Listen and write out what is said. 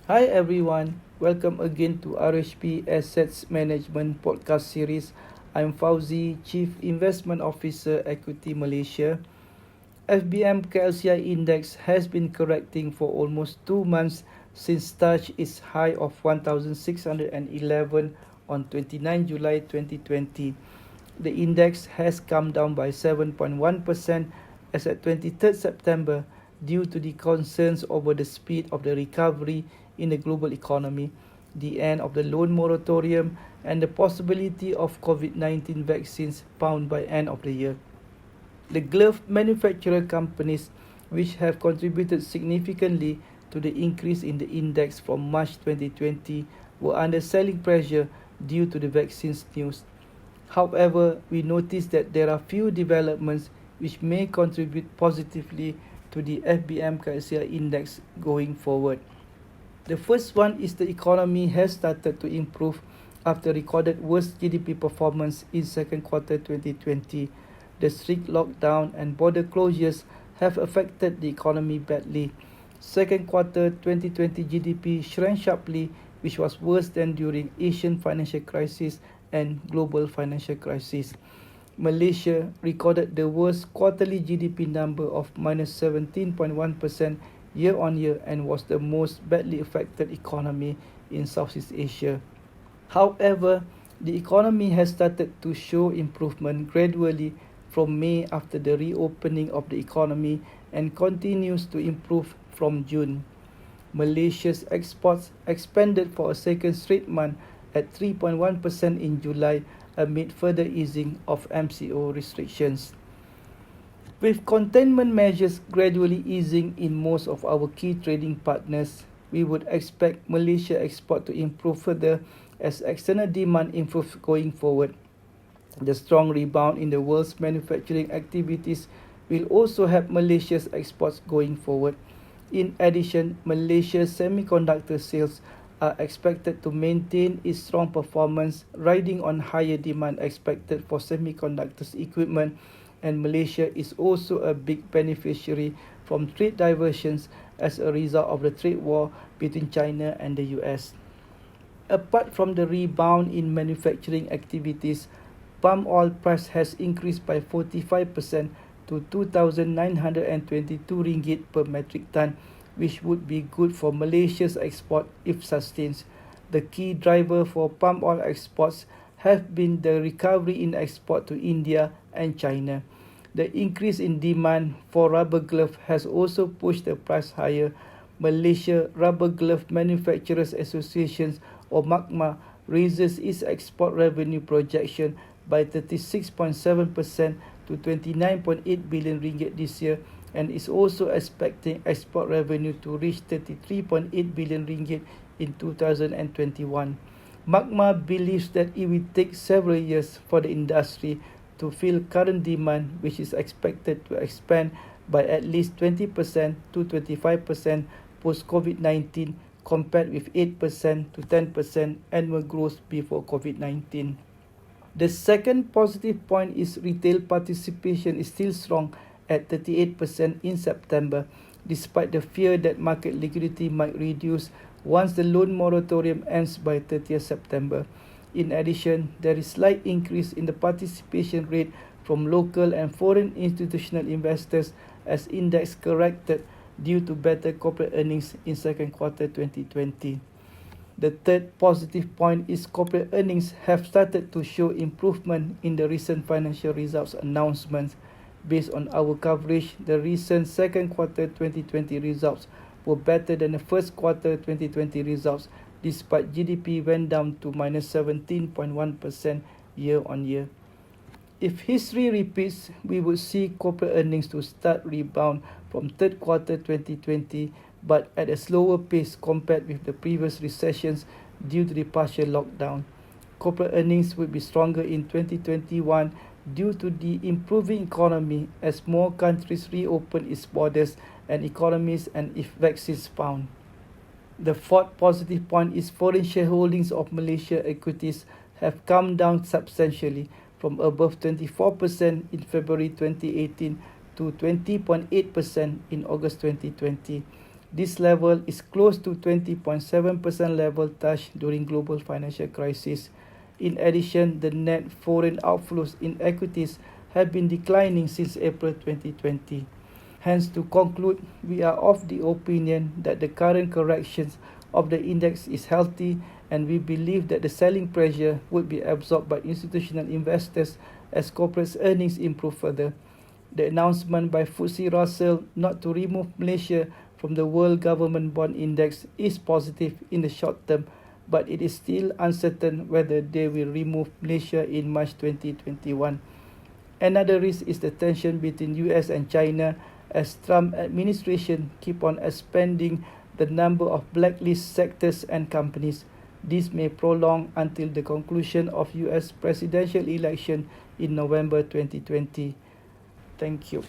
Hi everyone, welcome again to RHB Assets Management podcast series. I'm Fauzi, Chief Investment Officer, Equity Malaysia. FBM KLCI index has been correcting for almost 2 months since touch its high of 1611 on 29 July 2020. The index has come down by 7.1% as at 23rd September due to the concerns over the speed of the recovery in the global economy, the end of the loan moratorium, and the possibility of COVID-19 vaccines found by end of the year. The glove manufacturer companies, which have contributed significantly to the increase in the index from March 2020, were under selling pressure due to the vaccines news. However, we noticed that there are few developments which may contribute positively to the FBM KLCI index going forward. The first one is the economy has started to improve after recorded worst GDP performance in second quarter 2020. The strict lockdown and border closures have affected the economy badly. Second quarter 2020 GDP shrank sharply, which was worse than during Asian financial crisis and global financial crisis. Malaysia recorded the worst quarterly GDP number of minus 17.1% year-on-year and was the most badly affected economy in Southeast Asia. However, the economy has started to show improvement gradually from May after the reopening of the economy and continues to improve from June. Malaysia's exports expanded for a second straight month at 3.1% in July amid further easing of MCO restrictions. With containment measures gradually easing in most of our key trading partners, we would expect Malaysia export to improve further as external demand improves going forward. The strong rebound in the world's manufacturing activities will also help Malaysia's exports going forward. In addition, Malaysia's semiconductor sales are expected to maintain its strong performance, riding on higher demand expected for semiconductors equipment, and Malaysia is also a big beneficiary from trade diversions as a result of the trade war between China and the US. Apart from the rebound in manufacturing activities, palm oil price has increased by 45% to 2,922 ringgit per metric ton, which would be good for Malaysia's export if sustained. The key driver for palm oil exports have been the recovery in export to India and China. The increase in demand for rubber glove has also pushed the price higher. Malaysia Rubber Glove Manufacturers Association or MAGMA raises its export revenue projection by 36.7% to 29.8 billion ringgit this year and is also expecting export revenue to reach 33.8 billion ringgit in 2021. MAGMA believes that it will take several years for the industry to fill current demand, which is expected to expand by at least 20% to 25% post-COVID-19 compared with 8% to 10% annual growth before COVID-19. The second positive point is retail participation is still strong at 38% in September, despite the fear that market liquidity might reduce once the loan moratorium ends by 30th September. In addition, there is slight increase in the participation rate from local and foreign institutional investors as index corrected due to better corporate earnings in second quarter 2020. The third positive point is corporate earnings have started to show improvement in the recent financial results announcements. Based on our coverage, the recent second quarter 2020 results were better than the first quarter 2020 results, despite GDP went down to minus 17.1% year-on-year. If history repeats, we would see corporate earnings to start rebound from third quarter 2020, but at a slower pace compared with the previous recessions due to the partial lockdown. Corporate earnings will be stronger in 2021 due to the improving economy as more countries reopen its borders and economies and if vaccines found. The fourth positive point is foreign shareholdings of Malaysia equities have come down substantially from above 24% in February 2018 to 20.8% in August 2020. This level is close to 20.7% level touched during global financial crisis. In addition, the net foreign outflows in equities have been declining since April 2020. Hence, to conclude, we are of the opinion that the current corrections of the index is healthy, and we believe that the selling pressure would be absorbed by institutional investors as corporate earnings improve further. The announcement by FTSE Russell not to remove Malaysia from the World Government Bond Index is positive in the short term, but it is still uncertain whether they will remove Malaysia in March 2021. Another risk is the tension between US and China as Trump administration keep on expanding the number of blacklist sectors and companies. This may prolong until the conclusion of US presidential election in November 2020. Thank you.